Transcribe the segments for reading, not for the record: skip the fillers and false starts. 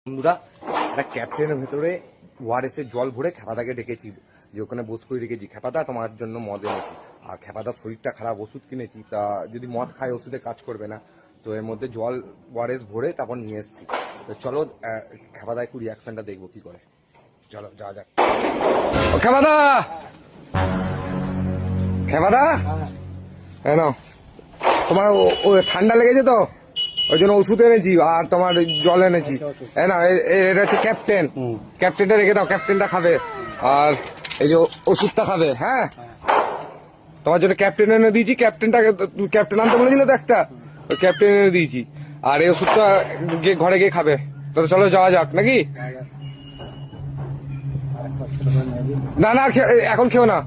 বন্ধুরা, একটা ক্যাপ্টেনের ভেতরে ওআরএস এর জল ভরে খেপাদাকে ডেকেছি, যে ওখানে বস করে রেখেছি। খেপাদা তোমার জন্য মদ এনেছি, আর খেপাদার শরীরটা খারাপ, ওষুধ কিনেছি, তা যদি মদ খায় ওষুধে কাজ করবে না, তো এর মধ্যে জল ওআরএস ভরে তারপর নিয়ে এসছি। তো চলো খেপাদা একটু রিয়াকশনটা দেখবো কি করে। চলো যাওয়া যাক। ও খেপাদা, খেপাদা, হ্যাঁ নাও, তোমার ও ঠান্ডা লেগেছে তো, ওই জন্য ওষুধ এনেছি আর তোমার জল এনেছি। হ্যাঁ না, এটা হচ্ছে ক্যাপ্টেন, ক্যাপ্টেনটা রেখে দাও, ক্যাপ্টেনটা খাবে। আর এই যে ওষুধটা খাবে। হ্যাঁ, তোমার জন্য ক্যাপ্টেন এনে দিয়েছি। ক্যাপ্টেনটাকে ক্যাপ্টেন আনতে বলেছিল তো একটা, ওই ক্যাপ্টেন এনে দিয়েছি। আর এই ওষুধটা গিয়ে ঘরে গিয়ে খাবে। তো চলো যাওয়া যাক নাকি। না না, এখন খেও না।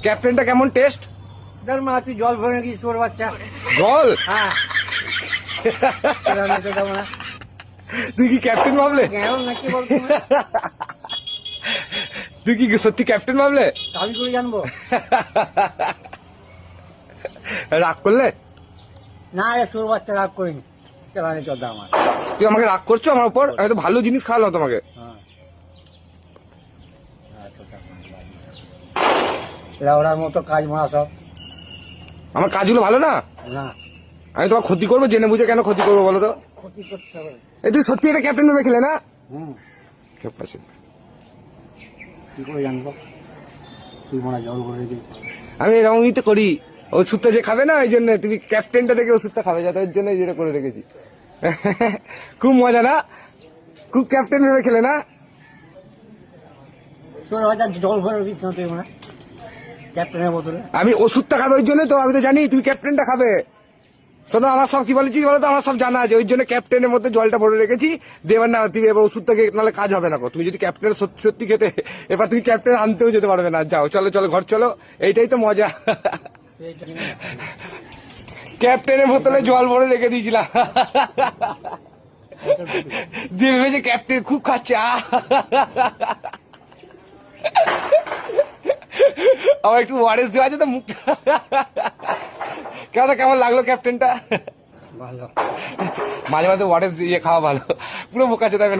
ক্যাপ্টেনটা কেমন টেস্ট? ধর মা, তুই জল ভরে নাকি তোর বাচ্চা? জল? হ্যাঁ। তুই কি ক্যাপ্টেন ভাবলে? নাকি বলতো? তুই কি সত্যি ক্যাপ্টেন ভাবলে? আমি করে জানবো। রাগ করলে? না রে, তোর বাচ্চা রাগ করিনি। চালানে চোদ্দা আমার। তুই আমাকে রাগ করছো আমার উপর? আমি তো ভালো জিনিস খাওয়ালাম তোমাকে। লাউড়ার মতো কাজ মারা সব। আমার কাজগুলো ভালো না? না, আমি তোমার ক্ষতি করবো জেনে বুঝে? কেন ক্ষতি করবো বলো তো? ক্ষতি করতে হবে। এই তুই সত্যি এটা ক্যাপ্টেন ভেবে খেলে না? কি করে জানবো? তুই মনে জল ভরে দিয়েছিস। আমি এরকমই তো করি। ওষুধটা যে খাবে না, ওই জন্য তুমি ক্যাপ্টেনটা দেখে ওষুধটা খাবে, যাতে ওর জন্য যেটা করে রেখেছি। খুব মজা না? খুব ক্যাপ্টেন ভেবে খেলে না? তোর বাচ্চা জল ভরে দিস না তুই মনে ক্যাপ্টেনের বোতলে। আমি ওষুধটা খাবে ওই জন্য তো, আমি তো জানি তুমি ক্যাপ্টেনটা খাবে। শোনো, আমার সব কি বলেছি বলো তো, আমার সব জানা আছে। ওই জন্য ক্যাপ্টেনের মধ্যে জলটা ভরে রেখেছি। দেবার না, তুমি এবার ওষুধটা নাহলে কাজ হবে না। তুমি যদি ক্যাপ্টেন সত্যি সত্যি খেতে, এবার তুমি ক্যাপ্টেন আনতেও যেতে পারবে না। যাও, চলো চলো ঘর চলো, এইটাই তো মজা। ক্যাপ্টেনের বোতলে জল ভরে রেখে দিয়েছিলাম, দিয়ে ভেবেছে ক্যাপ্টেন খুব খাচ্ছে। আমার একটু ওয়ারেস দেওয়া আছে তো মুখটা। কেমন লাগলো ক্যাপ্টেনটা? ভালো। মাঝে মাঝে ওয়ারেস ইয়ে খাওয়া ভালো, পুরো মুখ আছে তবে।